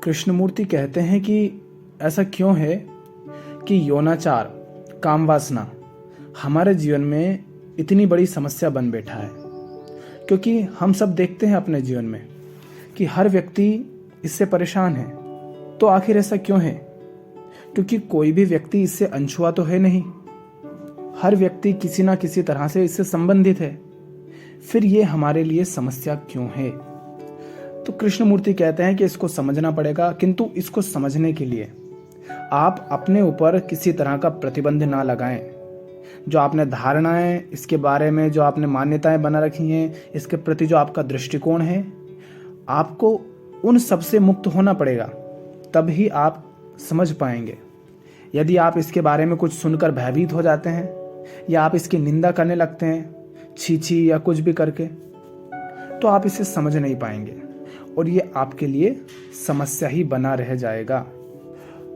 कृष्णमूर्ति कहते हैं कि ऐसा क्यों है कि यौनाचार, काम वासना हमारे जीवन में इतनी बड़ी समस्या बन बैठा है। क्योंकि हम सब देखते हैं अपने जीवन में कि हर व्यक्ति इससे परेशान है। तो आखिर ऐसा क्यों है? क्योंकि कोई भी व्यक्ति इससे अनछुआ तो है नहीं। हर व्यक्ति किसी ना किसी तरह से इससे संबंधित है। फिर ये हमारे लिए समस्या क्यों है? तो कृष्णमूर्ति कहते हैं कि इसको समझना पड़ेगा, किंतु इसको समझने के लिए आप अपने ऊपर किसी तरह का प्रतिबंध ना लगाएं। जो आपने धारणाएं, इसके बारे में जो आपने मान्यताएं बना रखी हैं, इसके प्रति जो आपका दृष्टिकोण है, आपको उन सब से मुक्त होना पड़ेगा। तब ही आप समझ पाएंगे। यदि आप इसके बारे में कुछ सुनकर भयभीत हो जाते हैं या आप इसकी निंदा करने लगते हैं, छी छी या कुछ भी करके, तो आप इसे समझ नहीं पाएंगे और ये आपके लिए समस्या ही बना रह जाएगा।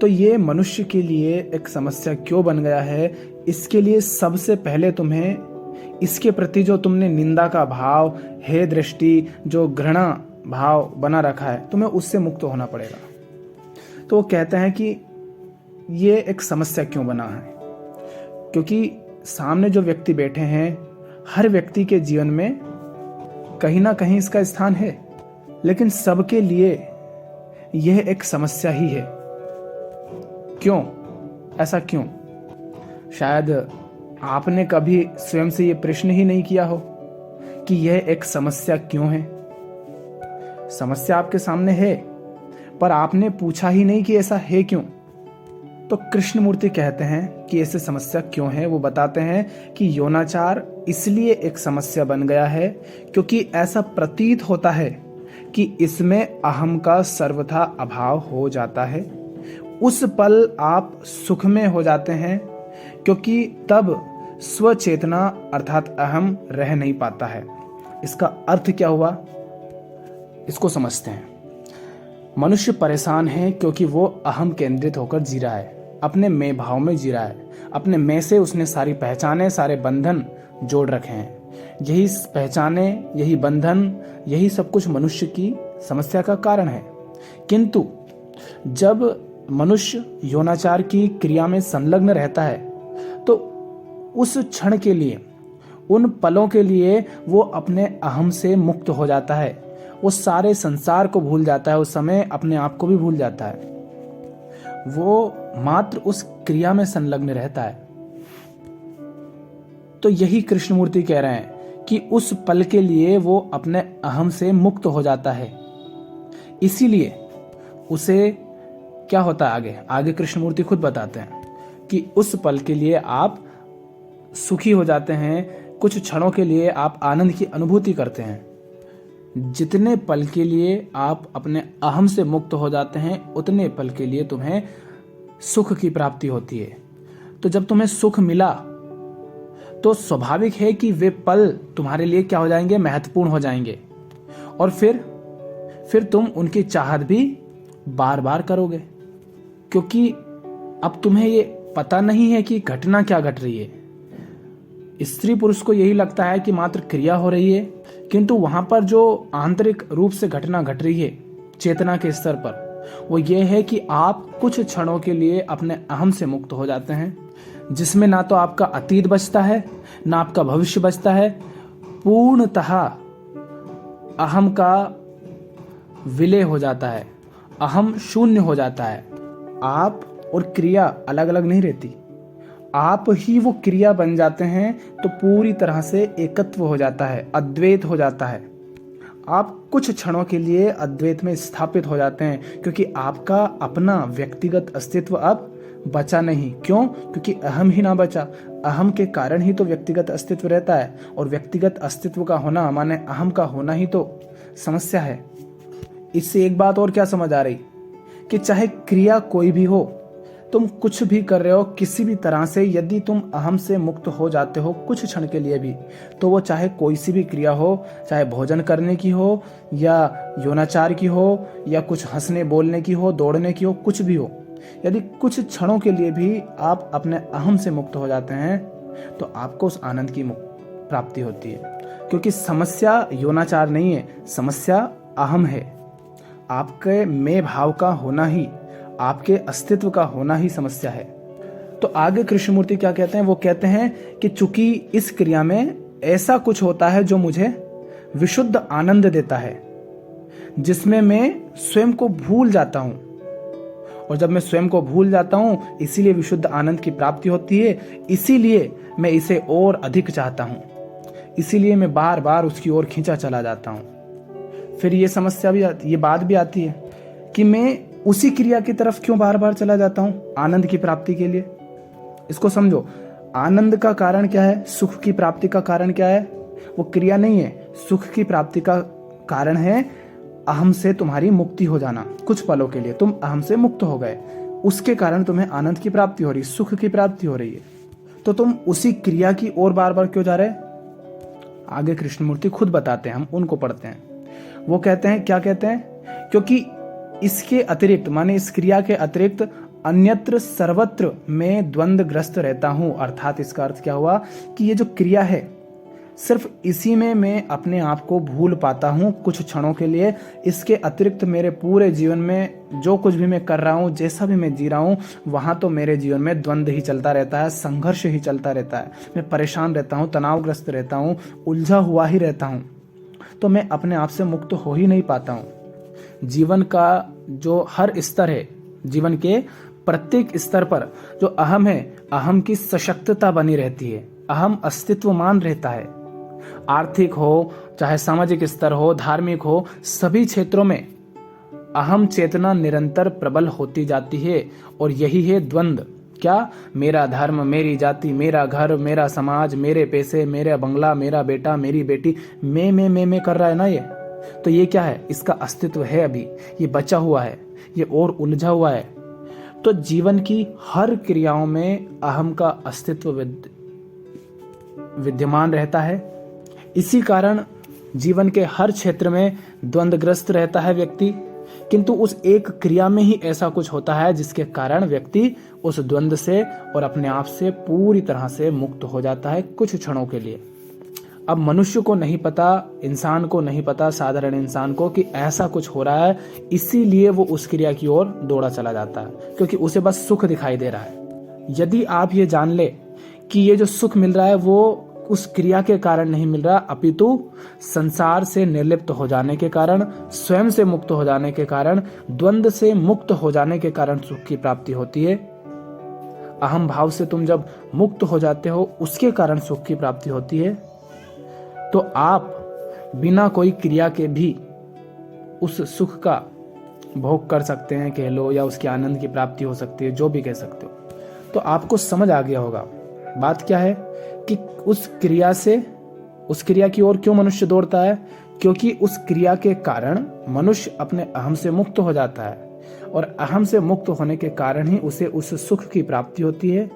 तो ये मनुष्य के लिए एक समस्या क्यों बन गया है, इसके लिए सबसे पहले तुम्हें इसके प्रति जो तुमने निंदा का भाव है, दृष्टि, जो घृणा भाव बना रखा है, तुम्हें उससे मुक्त होना पड़ेगा। तो वो कहते हैं कि ये एक समस्या क्यों बना है, क्योंकि सामने जो व्यक्ति बैठे हैं, हर व्यक्ति के जीवन में कहीं ना कहीं इसका स्थान है, लेकिन सबके लिए यह एक समस्या ही है। क्यों? ऐसा क्यों? शायद आपने कभी स्वयं से ये प्रश्न ही नहीं किया हो कि यह एक समस्या क्यों है। समस्या आपके सामने है, पर आपने पूछा ही नहीं कि ऐसा है क्यों। तो कृष्णमूर्ति कहते हैं कि ऐसे समस्या क्यों है। वो बताते हैं कि यौनाचार इसलिए एक समस्या बन गया है क्योंकि ऐसा प्रतीत होता है कि इसमें अहम का सर्वथा अभाव हो जाता है। उस पल आप सुख में हो जाते हैं क्योंकि तब स्वचेतना अर्थात अहम रह नहीं पाता है। इसका अर्थ क्या हुआ, इसको समझते हैं। मनुष्य परेशान है क्योंकि वो अहम केंद्रित होकर जी रहा है, अपने मैं भाव में जी रहा है। अपने मैं से उसने सारी पहचाने, सारे बंधन जोड़ रखे हैं। यही पहचाने, यही बंधन, यही सब कुछ मनुष्य की समस्या का कारण है। किंतु जब मनुष्य यौनाचार की क्रिया में संलग्न रहता है तो उस क्षण के लिए, उन पलों के लिए वो अपने अहम से मुक्त हो जाता है। वो सारे संसार को भूल जाता है, उस समय अपने आप को भी भूल जाता है। वो मात्र उस क्रिया में संलग्न रहता है। तो यही कृष्णमूर्ति कह रहे हैं कि उस पल के लिए वो अपने अहम से मुक्त हो जाता है। इसीलिए उसे क्या होता है, आगे कृष्णमूर्ति खुद बताते हैं कि उस पल के लिए आप सुखी हो जाते हैं। कुछ क्षणों के लिए आप आनंद की अनुभूति करते हैं। जितने पल के लिए आप अपने अहम से मुक्त हो जाते हैं, उतने पल के लिए तुम्हें सुख की प्राप्ति होती है। तो जब तुम्हें सुख मिला तो स्वाभाविक है कि वे पल तुम्हारे लिए क्या हो जाएंगे, महत्वपूर्ण हो जाएंगे। और फिर तुम उनकी चाहत भी बार बार करोगे, क्योंकि अब तुम्हें ये पता नहीं है कि घटना क्या घट रही है। स्त्री पुरुष को यही लगता है कि मात्र क्रिया हो रही है, किंतु वहां पर जो आंतरिक रूप से घटना घट रही है चेतना के स्तर पर, वो ये है कि आप कुछ क्षणों के लिए अपने अहम से मुक्त हो जाते हैं, जिसमें ना तो आपका अतीत बचता है, ना आपका भविष्य बचता है। पूर्णतः अहम का विलय हो जाता है, अहम शून्य हो जाता है। आप और क्रिया अलग अलग नहीं रहती, आप ही वो क्रिया बन जाते हैं। तो पूरी तरह से एकत्व हो जाता है, अद्वैत हो जाता है। आप कुछ क्षणों के लिए अद्वैत में स्थापित हो जाते हैं, क्योंकि आपका अपना व्यक्तिगत अस्तित्व अब बचा नहीं। क्यों? क्योंकि अहम ही ना बचा। अहम के कारण ही तो व्यक्तिगत अस्तित्व रहता है, और व्यक्तिगत अस्तित्व का होना माने अहम का होना ही तो समस्या है। इससे एक बात और क्या समझ आ रही कि चाहे क्रिया कोई भी हो, तुम कुछ भी कर रहे हो किसी भी तरह से, यदि तुम अहम से मुक्त हो जाते हो कुछ क्षण के लिए भी, तो वो चाहे कोई सी भी क्रिया हो, चाहे भोजन करने की हो या यौनाचार की हो या कुछ हंसने बोलने की हो, दौड़ने की हो, कुछ भी हो, यदि कुछ क्षणों के लिए भी आप अपने अहम से मुक्त हो जाते हैं तो आपको उस आनंद की प्राप्ति होती है। क्योंकि समस्या यौनाचार नहीं है, समस्या अहम है। आपके मैं भाव का होना ही, आपके अस्तित्व का होना ही समस्या है। तो आगे कृष्णमूर्ति क्या कहते हैं? वो कहते हैं कि चूंकि इस क्रिया में ऐसा कुछ होता है जो मुझे विशुद्ध आनंद देता है, जिसमें मैं स्वयं को भूल जाता हूं, और जब मैं स्वयं को भूल जाता हूं इसीलिए विशुद्ध आनंद की प्राप्ति होती है, इसीलिए मैं इसे और अधिक चाहता हूं, इसीलिए मैं बार बार उसकी ओर खींचा चला जाता हूं। फिर ये समस्या भी आती, ये बात भी आती है कि मैं उसी क्रिया की तरफ क्यों बार बार चला जाता हूं आनंद की प्राप्ति के लिए। इसको समझो, आनंद का कारण क्या है? सुख की प्राप्ति का कारण क्या है? वो क्रिया नहीं है। सुख की प्राप्ति का कारण है अहम से तुम्हारी मुक्ति हो जाना। कुछ पलों के लिए तुम अहम से मुक्त हो गए, उसके कारण तुम्हें आनंद की प्राप्ति हो रही, सुख की प्राप्ति हो रही है। तो तुम उसी क्रिया की ओर बार बार क्यों जा रहे? आगे कृष्णमूर्ति खुद बताते हैं, हम उनको पढ़ते हैं। वो कहते हैं, क्या कहते हैं? क्योंकि इसके अतिरिक्त, माने इस क्रिया के अतिरिक्त अन्यत्र सर्वत्र मैं द्वंद्वग्रस्त रहता हूं। अर्थात इसका अर्थ क्या हुआ कि ये जो क्रिया है सिर्फ इसी में मैं अपने आप को भूल पाता हूं कुछ क्षणों के लिए। इसके अतिरिक्त मेरे पूरे जीवन में जो कुछ भी मैं कर रहा हूं, जैसा भी मैं जी रहा हूं, वहां तो मेरे जीवन में द्वंद्व ही चलता रहता है, संघर्ष ही चलता रहता है। मैं परेशान रहता हूं, तनावग्रस्त रहता हूं, उलझा हुआ ही रहता हूं। तो मैं अपने आप से मुक्त हो ही नहीं पाता हूं। जीवन का जो हर स्तर है, जीवन के प्रत्येक स्तर पर जो अहम है, अहम की सशक्तता बनी रहती है, अहम अस्तित्वमान रहता है। आर्थिक हो, चाहे सामाजिक स्तर हो, धार्मिक हो, सभी क्षेत्रों में अहम चेतना निरंतर प्रबल होती जाती है। और यही है द्वंद्व। क्या? मेरा धर्म, मेरी जाति, मेरा घर, मेरा समाज, मेरे पैसे, मेरा बंगला, मेरा बेटा, मेरी बेटी, मैं कर रहा है ना ये। तो ये क्या है? इसका अस्तित्व है, अभी ये बचा हुआ है, ये और उलझा हुआ है। तो जीवन की हर क्रियाओं में अहम का अस्तित्व विद्यमान रहता है। इसी कारण जीवन के हर क्षेत्र में द्वंद्वग्रस्त रहता है व्यक्ति। किंतु उस एक क्रिया में ही ऐसा कुछ होता है जिसके कारण व्यक्ति उस द्वंद्व से और अपने आप से पूरी तरह से मुक्त हो जाता है कुछ क्षणों के लिए। अब मनुष्य को नहीं पता, इंसान को नहीं पता, साधारण इंसान को, कि ऐसा कुछ हो रहा है, इसीलिए वो उस क्रिया की ओर दौड़ा चला जाता है, क्योंकि उसे बस सुख दिखाई दे रहा है। यदि आप ये जान ले कि ये जो सुख मिल रहा है वो उस क्रिया के कारण नहीं मिल रहा, अपितु संसार से निर्लिप्त हो जाने के कारण, स्वयं से मुक्त हो जाने के कारण, द्वंद्व से मुक्त हो जाने के कारण सुख की प्राप्ति होती है। अहम भाव से तुम जब मुक्त हो जाते हो, उसके कारण सुख की प्राप्ति होती है। तो आप बिना कोई क्रिया के भी उस सुख का भोग कर सकते हैं, कह लो, या उसके आनंद की प्राप्ति हो सकती है, जो भी कह सकते हो। तो आपको समझ आ गया होगा बात क्या है कि उस क्रिया की ओर क्यों मनुष्य दौड़ता है। क्योंकि उस क्रिया के कारण मनुष्य अपने अहम से मुक्त हो जाता है, और अहम से मुक्त होने के कारण ही उसे उस सुख की प्राप्ति होती है।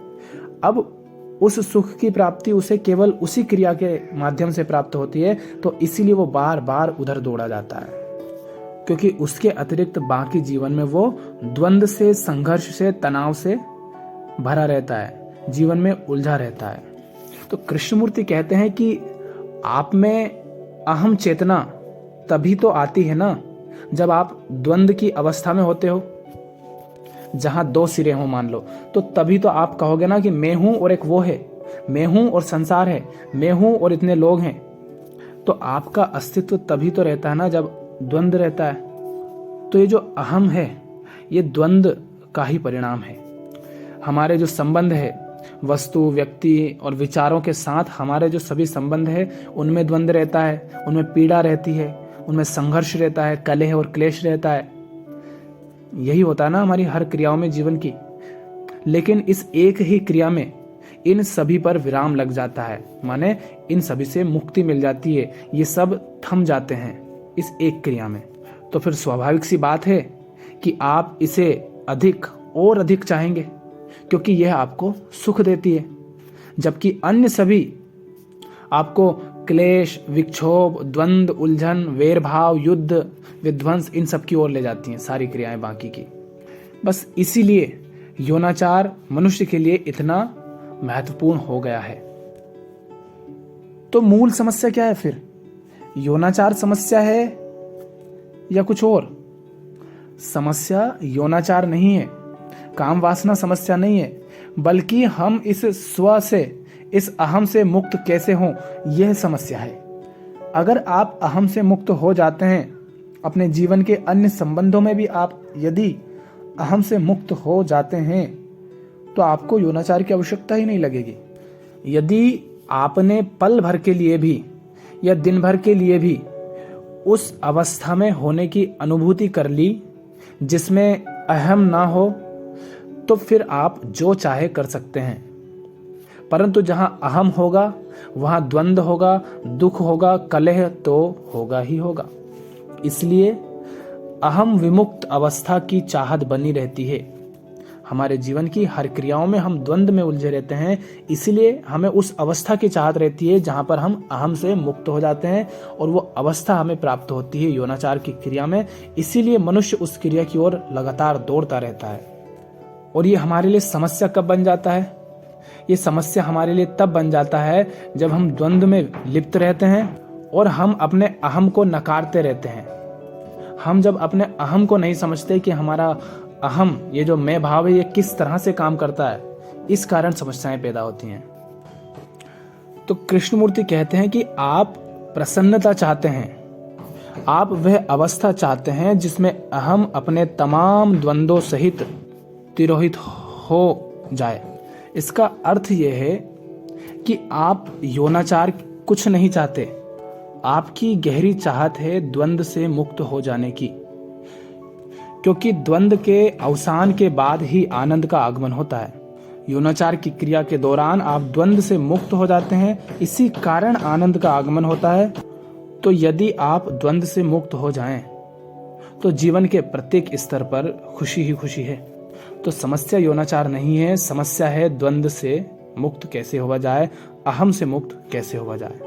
अब उस सुख की प्राप्ति उसे केवल उसी क्रिया के माध्यम से प्राप्त होती है, तो इसीलिए वो बार बार उधर दौड़ा जाता है, क्योंकि उसके अतिरिक्त बाकी जीवन में वो द्वंद्व से, संघर्ष से, तनाव से भरा रहता है, जीवन में उलझा रहता है। तो कृष्णमूर्ति कहते हैं कि आप में अहम चेतना तभी तो आती है ना जब आप द्वंद्व की अवस्था में होते हो, जहां दो सिरे हो मान लो, तो तभी तो आप कहोगे ना कि मैं हूं और एक वो है, मैं हूं और संसार है, मैं हूं और इतने लोग हैं। तो आपका अस्तित्व तभी तो रहता है ना जब द्वंद्व रहता है। तो ये जो अहम है, ये द्वंद्व का ही परिणाम है। हमारे जो संबंध है वस्तु, व्यक्ति और विचारों के साथ, हमारे जो सभी संबंध है उनमें द्वंद्व रहता है, उनमें पीड़ा रहती है, उनमें संघर्ष रहता है, कलह और क्लेश रहता है। यही होता है ना हमारी हर क्रियाओं में जीवन की। लेकिन इस एक ही क्रिया में इन सभी पर विराम लग जाता है, माने इन सभी से मुक्ति मिल जाती है, ये सब थम जाते हैं इस एक क्रिया में। तो फिर स्वाभाविक सी बात है कि आप इसे अधिक और अधिक चाहेंगे, क्योंकि यह आपको सुख देती है, जबकि अन्य सभी आपको क्लेश, विक्षोभ, द्वंद्व, उलझन, वैरभाव, युद्ध, विध्वंस, इन सब की ओर ले जाती हैं सारी क्रियाएं बाकी की। बस इसीलिए यौनाचार मनुष्य के लिए इतना महत्वपूर्ण हो गया है। तो मूल समस्या क्या है फिर? यौनाचार समस्या है या कुछ और? समस्या यौनाचार नहीं है, काम वासना समस्या नहीं है, बल्कि हम इस स्व से, इस अहम से मुक्त कैसे हों, यह समस्या है। अगर आप अहम से मुक्त हो जाते हैं, अपने जीवन के अन्य संबंधों में भी आप यदि अहम से मुक्त हो जाते हैं, तो आपको यौनाचार की आवश्यकता ही नहीं लगेगी। यदि आपने पल भर के लिए भी या दिन भर के लिए भी उस अवस्था में होने की अनुभूति कर ली जिसमें अहम ना हो, तो फिर आप जो चाहे कर सकते हैं। परंतु जहां अहम होगा वहां द्वंद्व होगा, दुख होगा, कलह तो होगा ही होगा। इसलिए अहम विमुक्त अवस्था की चाहत बनी रहती है। हमारे जीवन की हर क्रियाओं में हम द्वंद्व में उलझे रहते हैं, इसलिए हमें उस अवस्था की चाहत रहती है जहां पर हम अहम से मुक्त हो जाते हैं, और वो अवस्था हमें प्राप्त होती है यौनाचार की क्रिया में। इसीलिए मनुष्य उस क्रिया की ओर लगातार दौड़ता रहता है। और ये हमारे लिए समस्या कब बन जाता है? ये समस्या हमारे लिए तब बन जाता है जब हम द्वंद्व में लिप्त रहते हैं और हम अपने अहम को नकारते रहते हैं। हम जब अपने अहम को नहीं समझते कि हमारा अहम, ये जो मैं भाव है, ये किस तरह से काम करता है, इस कारण समस्याएं पैदा होती हैं। तो कृष्णमूर्ति कहते हैं कि आप प्रसन्नता चाहते हैं, आप वह अवस्था चाहते हैं जिसमें अहम अपने तमाम द्वंद्वों सहित तिरोहित हो जाए। इसका अर्थ यह है कि आप यौनाचार कुछ नहीं चाहते, आपकी गहरी चाहत है द्वंद्व से मुक्त हो जाने की, क्योंकि द्वंद्व के अवसान के बाद ही आनंद का आगमन होता है। यौनाचार की क्रिया के दौरान आप द्वंद्व से मुक्त हो जाते हैं, इसी कारण आनंद का आगमन होता है। तो यदि आप द्वंद्व से मुक्त हो जाएं, तो जीवन के प्रत्येक स्तर पर खुशी ही खुशी है। तो समस्या यौनाचार नहीं है, समस्या है द्वंद्व से मुक्त कैसे हुआ जाए, अहम से मुक्त कैसे हुआ जाए।